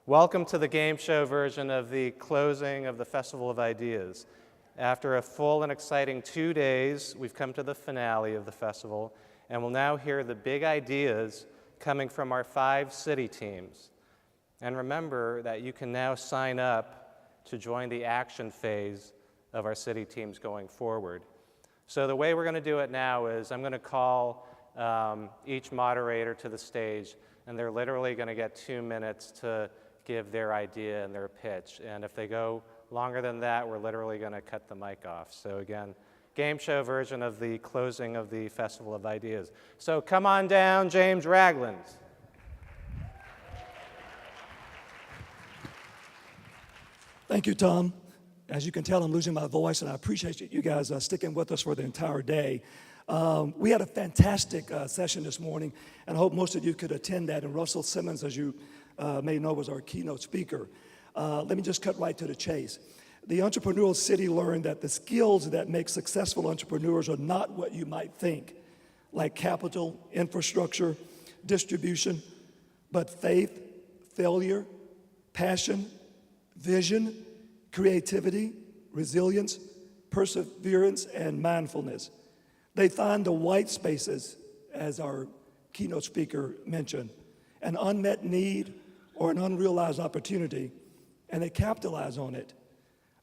Welcome to the game show version of the closing of the Festival of Ideas. After a full and exciting 2 days, we've come to the finale of the festival, and we'll now hear the big ideas coming from our 5 city teams. And remember that you can now sign up to join the action phase of our city teams going forward. So the way we're going to do it now is I'm going to call each moderator to the stage, and they're literally going to get 2 minutes to give their idea and their pitch. And if they go longer than that, we're literally going to cut the mic off. So again, game show version of the closing of the Festival of Ideas. So come on down, James Ragland. Thank you, Tom. As you can tell, I'm losing my voice, and I appreciate you guys sticking with us for the entire day. We had a fantastic session this morning, and I hope most of you could attend that. And Russell Simmons, as you may know, was our keynote speaker. Let me just cut right to the chase. The entrepreneurial city learned that the skills that make successful entrepreneurs are not what you might think, like capital, infrastructure, distribution, but faith, failure, passion, vision, creativity, resilience, perseverance, and mindfulness. They find the white spaces, as our keynote speaker mentioned, an unmet need or an unrealized opportunity, and they capitalize on it.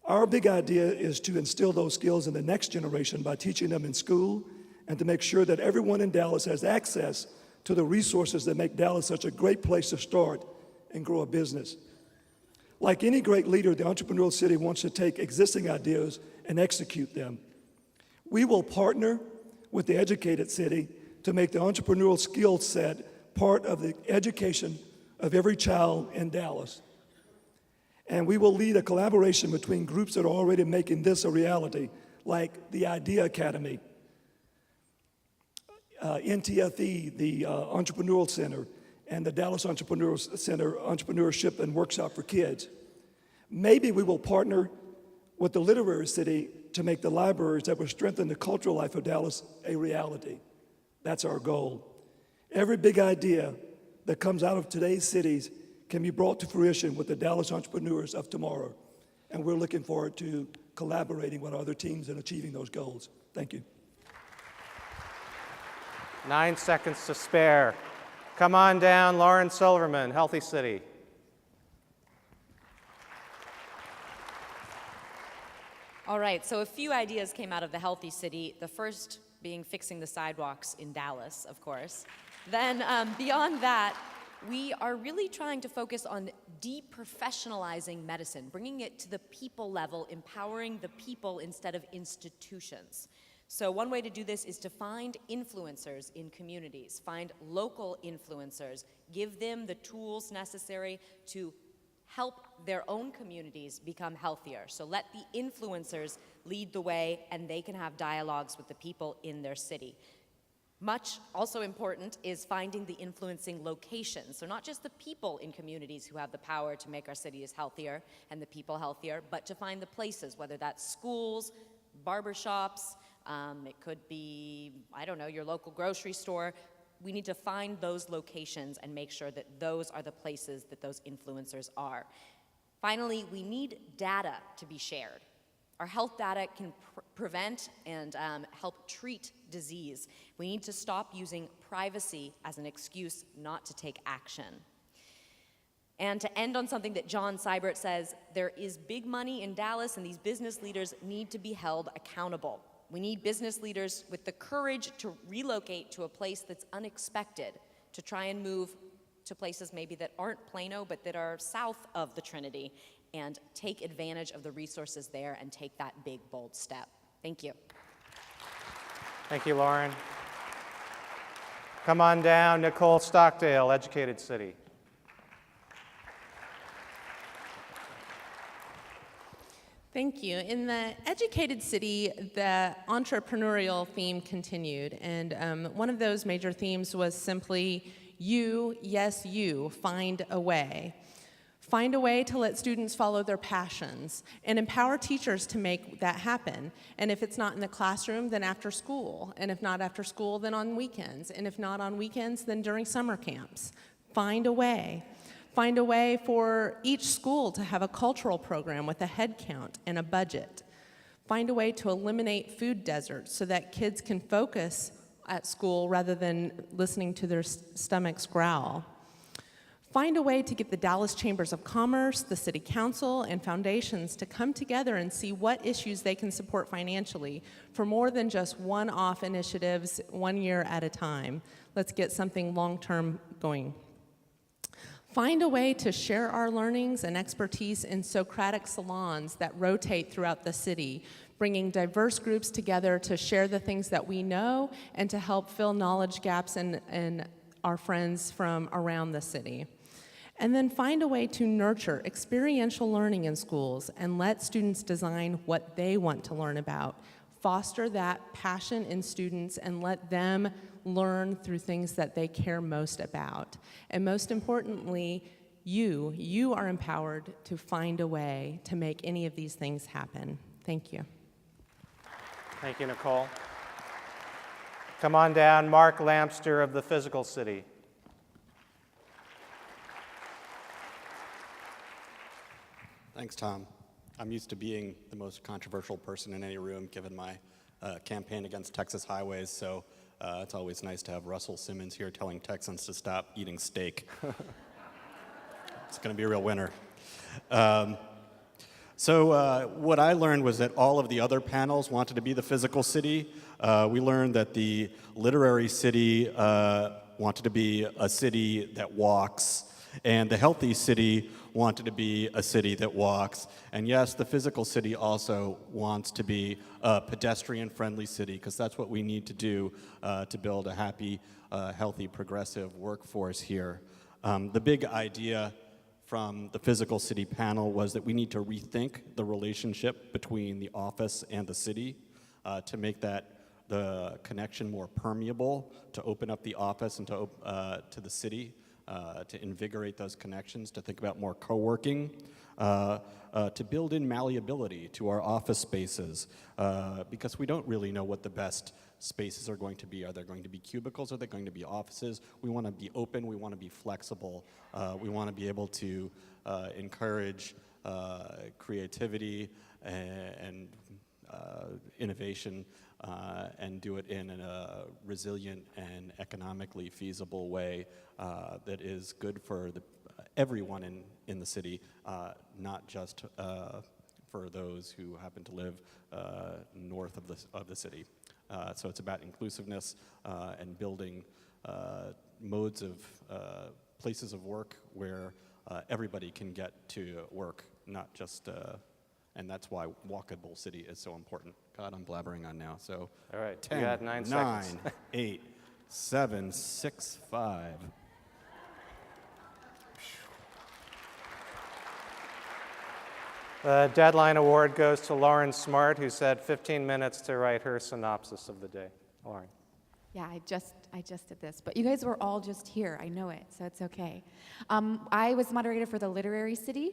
Our big idea is to instill those skills in the next generation by teaching them in school and to make sure that everyone in Dallas has access to the resources that make Dallas such a great place to start and grow a business. Like any great leader, the entrepreneurial city wants to take existing ideas and execute them. We will partner with the educated city to make the entrepreneurial skill set part of the education of every child in Dallas. And we will lead a collaboration between groups that are already making this a reality, like the Idea Academy, NTFE, the Entrepreneurial Center, and the Dallas Entrepreneurial Center Entrepreneurship and Workshop for Kids. Maybe we will partner with the literary city to make the libraries that will strengthen the cultural life of Dallas a reality. That's our goal. Every big idea that comes out of today's cities can be brought to fruition with the Dallas entrepreneurs of tomorrow. And we're looking forward to collaborating with other teams and achieving those goals. Thank you. 9 seconds to spare. Come on down, Lauren Silverman, Healthy City. All right, so a few ideas came out of the Healthy City, the first being fixing the sidewalks in Dallas, of course. Then beyond that, we are really trying to focus on deprofessionalizing medicine, bringing it to the people level, empowering the people instead of institutions. So one way to do this is to find influencers in communities, find local influencers, give them the tools necessary to help their own communities become healthier. So let the influencers lead the way, and they can have dialogues with the people in their city. Much also important is finding the influencing locations. So not just the people in communities who have the power to make our cities healthier and the people healthier, but to find the places, whether that's schools, barbershops, it could be, I don't know, your local grocery store. We need to find those locations and make sure that those are the places that those influencers are. Finally, we need data to be shared. Our health data can prevent and help treat disease. We need to stop using privacy as an excuse not to take action. And to end on something that John Seibert says, there is big money in Dallas, and these business leaders need to be held accountable. We need business leaders with the courage to relocate to a place that's unexpected, to try and move to places maybe that aren't Plano, but that are south of the Trinity, and take advantage of the resources there and take that big, bold step. Thank you. Thank you, Lauren. Come on down, Nicole Stockdale, Educated City. Thank you. In the Educated City, the entrepreneurial theme continued, and one of those major themes was simply, you, yes, you, find a way. Find a way to let students follow their passions and empower teachers to make that happen. And if it's not in the classroom, then after school. And if not after school, then on weekends. And if not on weekends, then during summer camps. Find a way. Find a way for each school to have a cultural program with a head count and a budget. Find a way to eliminate food deserts so that kids can focus at school rather than listening to their stomachs growl. Find a way to get the Dallas Chambers of Commerce, the City Council, and foundations to come together and see what issues they can support financially for more than just one-off initiatives 1 year at a time. Let's get something long-term going. Find a way to share our learnings and expertise in Socratic salons that rotate throughout the city, bringing diverse groups together to share the things that we know and to help fill knowledge gaps in our friends from around the city. And then find a way to nurture experiential learning in schools and let students design what they want to learn about. Foster that passion in students and let them learn through things that they care most about. And most importantly, you are empowered to find a way to make any of these things happen. Thank you. Thank you, Nicole. Come on down, Mark Lampster of the Physical City. Thanks, Tom. I'm used to being the most controversial person in any room, given my campaign against Texas highways, so it's always nice to have Russell Simmons here telling Texans to stop eating steak. It's going to be a real winner. So what I learned was that all of the other panels wanted to be the physical city. We learned that the literary city wanted to be a city that walks, and the healthy city wanted to be a city that walks. And yes, the physical city also wants to be a pedestrian-friendly city, because that's what we need to do to build a happy, healthy, progressive workforce here. The big idea from the physical city panel was that we need to rethink the relationship between the office and the city to make that the connection more permeable, to open up the office and to the city. To invigorate those connections, to think about more co-working, to build in malleability to our office spaces, because we don't really know what the best spaces are going to be. Are they going to be cubicles? Are they going to be offices? We want to be open. We want to be flexible. We want to be able to encourage creativity and innovation and do it in a resilient and economically feasible way that is good for everyone in the city, not just for those who happen to live north of the city. So it's about inclusiveness and building modes of places of work where everybody can get to work, not just and that's why walkable city is so important. God, I'm blabbering on now. So, All right, 10, you got 9 seconds. 9, 8, 7, 6, 5. The Deadline Award goes to Lauren Smart, who said 15 minutes to write her synopsis of the day. Lauren. Yeah, I just did this, but you guys were all just here. I know it, so it's okay. I was moderator for the Literary City,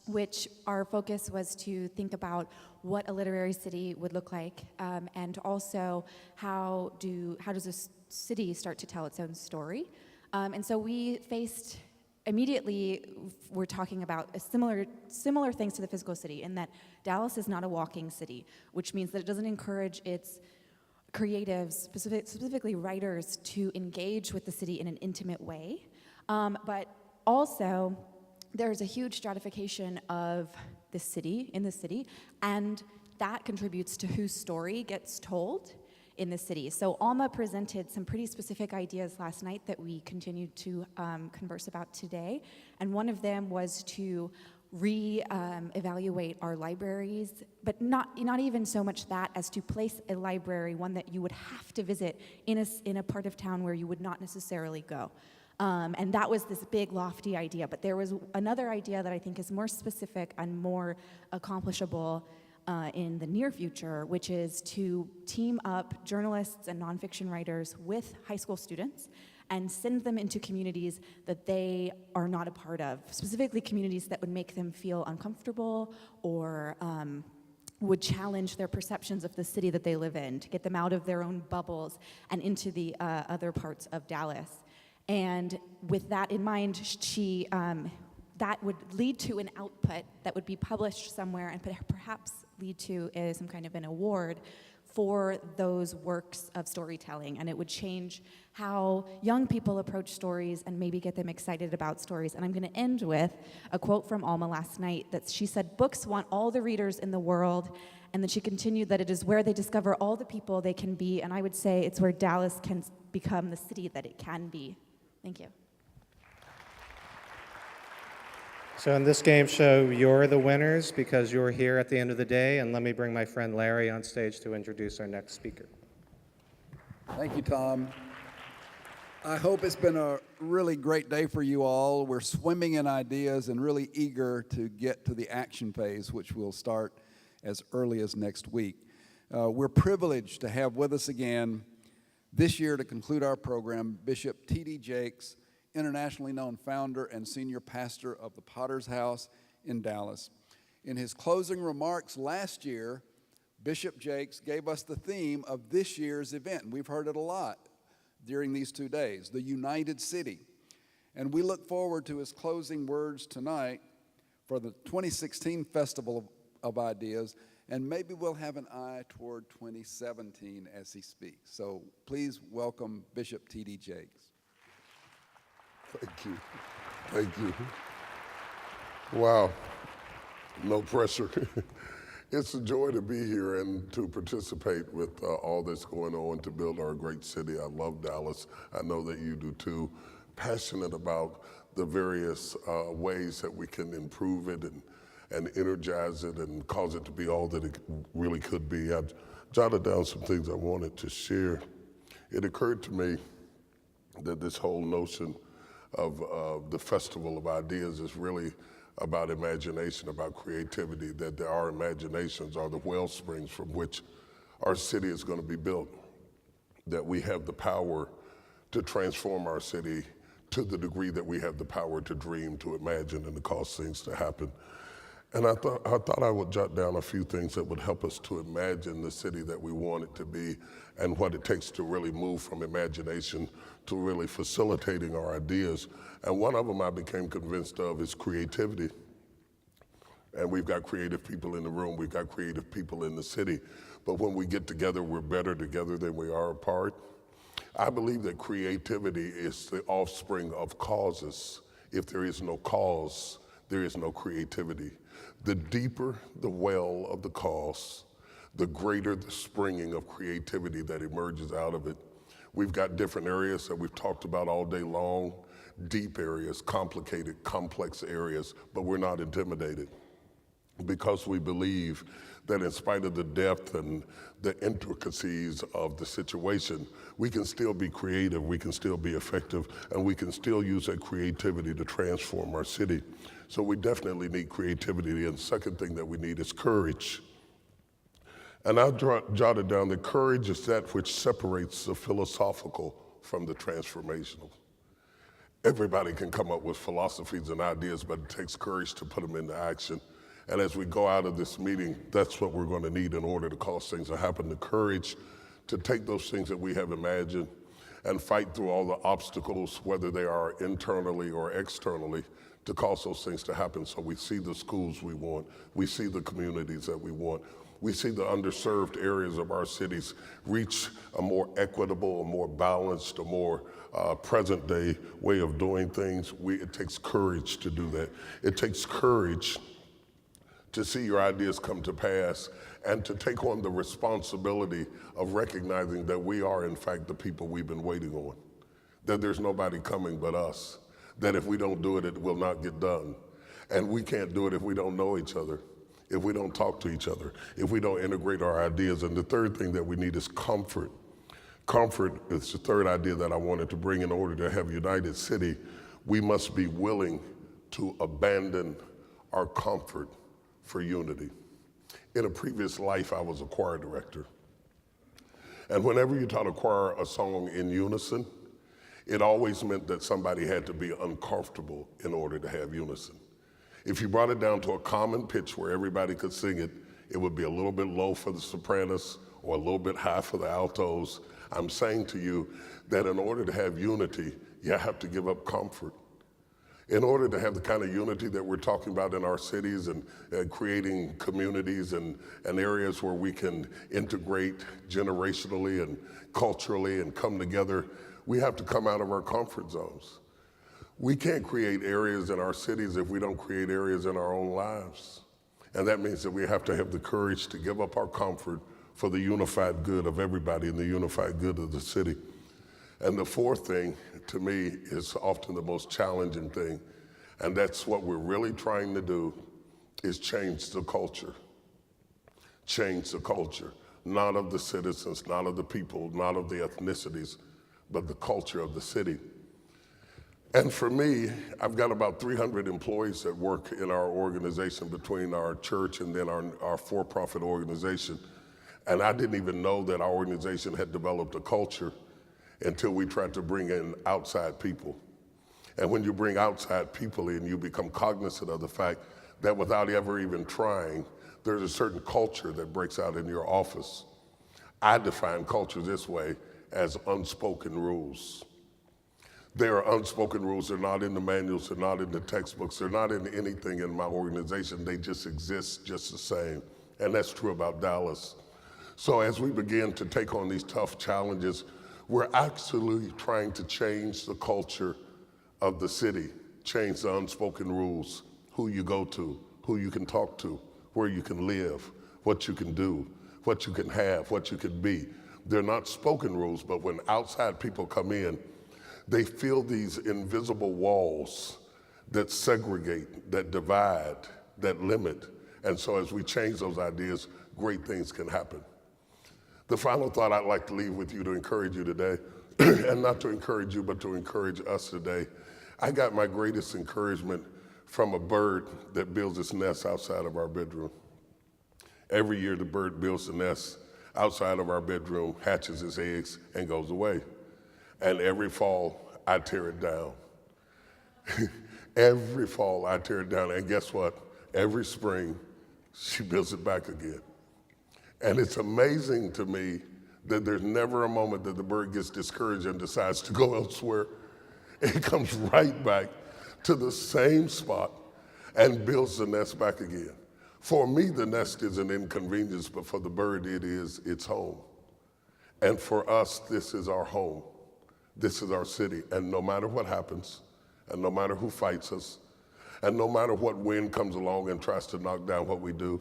which our focus was to think about what a literary city would look like, and also how does a city start to tell its own story. And so we faced immediately, we're talking about a similar things to the physical city, in that Dallas is not a walking city, which means that it doesn't encourage its creatives, specifically writers, to engage with the city in an intimate way. But also, there's a huge stratification of the city, in the city, and that contributes to whose story gets told in the city. So Alma presented some pretty specific ideas last night that we continued to converse about today, and one of them was to evaluate our libraries, but not even so much that as to place a library, one that you would have to visit in a part of town where you would not necessarily go. And that was this big, lofty idea. But there was another idea that I think is more specific and more accomplishable in the near future, which is to team up journalists and nonfiction writers with high school students and send them into communities that they are not a part of, specifically communities that would make them feel uncomfortable or would challenge their perceptions of the city that they live in, to get them out of their own bubbles and into the other parts of Dallas. And with that in mind, that would lead to an output that would be published somewhere and perhaps lead to some kind of an award for those works of storytelling. And it would change how young people approach stories and maybe get them excited about stories. And I'm going to end with a quote from Alma last night that she said, "Books want all the readers in the world." And then she continued that it is where they discover all the people they can be. And I would say it's where Dallas can become the city that it can be. Thank you. So in this game show, you're the winners because you're here at the end of the day. And let me bring my friend Larry on stage to introduce our next speaker. Thank you, Tom. I hope it's been a really great day for you all. We're swimming in ideas and really eager to get to the action phase, which will start as early as next week. We're privileged to have with us again this year to conclude our program, Bishop T.D. Jakes, internationally known founder and senior pastor of the Potter's House in Dallas. In his closing remarks last year, Bishop Jakes gave us the theme of this year's event, and we've heard it a lot during these 2 days, the United City. And we look forward to his closing words tonight for the 2016 Festival of Ideas, and maybe we'll have an eye toward 2017 as he speaks. So please welcome Bishop T.D. Jakes. Thank you. Thank you. Wow. No pressure. It's a joy to be here and to participate with all that's going on to build our great city. I love Dallas. I know that you do too. Passionate about the various ways that we can improve it and energize it and cause it to be all that it really could be. I've jotted down some things I wanted to share. It occurred to me that this whole notion of the Festival of Ideas is really about imagination, about creativity, that our imaginations are the well springs from which our city is going to be built, that we have the power to transform our city to the degree that we have the power to dream, to imagine, and to cause things to happen. And I thought I would jot down a few things that would help us to imagine the city that we want it to be and what it takes to really move from imagination to really facilitating our ideas. And one of them I became convinced of is creativity. And we've got creative people in the room, we've got creative people in the city. But when we get together, we're better together than we are apart. I believe that creativity is the offspring of causes. If there is no cause, there is no creativity. The deeper the well of the cause, the greater the springing of creativity that emerges out of it. We've got different areas that we've talked about all day long, deep areas, complicated, complex areas, but we're not intimidated because we believe that in spite of the depth and the intricacies of the situation, we can still be creative, we can still be effective, and we can still use that creativity to transform our city. So we definitely need creativity. And the second thing that we need is courage. And I jotted down that courage is that which separates the philosophical from the transformational. Everybody can come up with philosophies and ideas, but it takes courage to put them into action. And as we go out of this meeting, that's what we're going to need in order to cause things to happen. The courage to take those things that we have imagined and fight through all the obstacles, whether they are internally or externally, to cause those things to happen. So we see the schools we want, we see the communities that we want, we see the underserved areas of our cities reach a more equitable, a more balanced, a more present day way of doing things. It takes courage to do that. It takes courage to see your ideas come to pass and to take on the responsibility of recognizing that we are in fact the people we've been waiting on, that there's nobody coming but us, that if we don't do it, it will not get done. And we can't do it if we don't know each other, if we don't talk to each other, if we don't integrate our ideas. And the third thing that we need is comfort. Comfort is the third idea that I wanted to bring. In order to have a united city, we must be willing to abandon our comfort for unity. In a previous life, I was a choir director. And whenever you taught a choir a song in unison, it always meant that somebody had to be uncomfortable in order to have unison. If you brought it down to a common pitch where everybody could sing it, it would be a little bit low for the sopranos or a little bit high for the altos. I'm saying to you that in order to have unity, you have to give up comfort. In order to have the kind of unity that we're talking about in our cities and creating communities and areas where we can integrate generationally and culturally and come together, we have to come out of our comfort zones. We can't create areas in our cities if we don't create areas in our own lives. And that means that we have to have the courage to give up our comfort for the unified good of everybody and the unified good of the city. And the fourth thing, to me, is often the most challenging thing, and that's what we're really trying to do, is change the culture. Change the culture, not of the citizens, not of the people, not of the ethnicities, but the culture of the city. And for me, I've got about 300 employees that work in our organization between our church and then our for-profit organization. And I didn't even know that our organization had developed a culture until we tried to bring in outside people. And when you bring outside people in, you become cognizant of the fact that without ever even trying, there's a certain culture that breaks out in your office. I define culture this way as unspoken rules. There are unspoken rules. They're not in the manuals, they're not in the textbooks, they're not in anything in my organization. They just exist just the same. And that's true about Dallas. So as we begin to take on these tough challenges, we're actually trying to change the culture of the city, change the unspoken rules, who you go to, who you can talk to, where you can live, what you can do, what you can have, what you can be. They're not spoken rules, but when outside people come in, they feel these invisible walls that segregate, that divide, that limit. And so as we change those ideas, great things can happen. The final thought I'd like to leave with you to encourage you today, and not to encourage you, but to encourage us today. I got my greatest encouragement from a bird that builds its nest outside of our bedroom. Every year the bird builds the nest outside of our bedroom, hatches its eggs, and goes away. And every fall, I tear it down. Every fall, I tear it down. And guess what? Every spring, she builds it back again. And it's amazing to me that there's never a moment that the bird gets discouraged and decides to go elsewhere. It comes right back to the same spot and builds the nest back again. For me, the nest is an inconvenience, but for the bird, it is its home. And for us, this is our home. This is our city. And no matter what happens, and no matter who fights us, and no matter what wind comes along and tries to knock down what we do,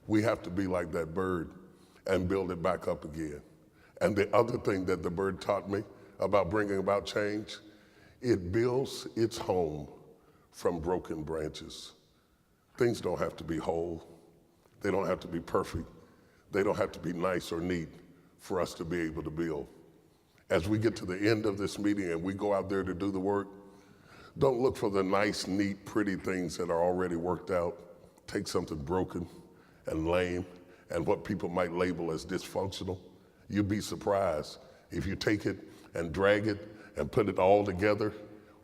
we have to be like that bird and build it back up again. And the other thing that the bird taught me about bringing about change, it builds its home from broken branches. Things don't have to be whole. They don't have to be perfect. They don't have to be nice or neat for us to be able to build. As we get to the end of this meeting and we go out there to do the work, don't look for the nice, neat, pretty things that are already worked out. Take something broken and lame and what people might label as dysfunctional. You'd be surprised. If you take it and drag it and put it all together,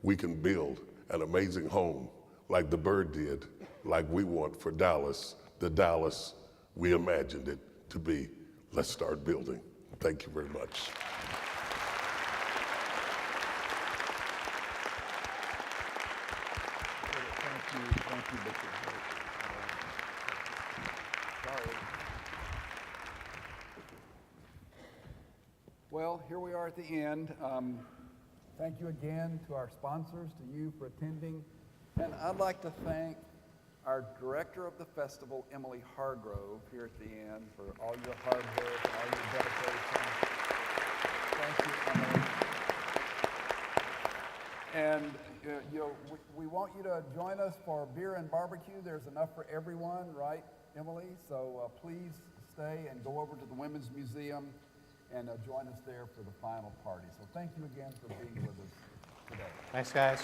we can build an amazing home like the bird did, like we want for Dallas, the Dallas we imagined it to be. Let's start building. Thank you very much. Thank you, Bishop. Sorry. Well, here we are at the end. Thank you again to our sponsors, to you for attending. And I'd like to thank our director of the festival, Emily Hargrove, here at the end for all your hard work and all your dedication. Thank you, Emily. And we want you to join us for beer and barbecue. There's enough for everyone, right, Emily? So please stay and go over to the Women's Museum and join us there for the final party. So thank you again for being with us today. Thanks, guys.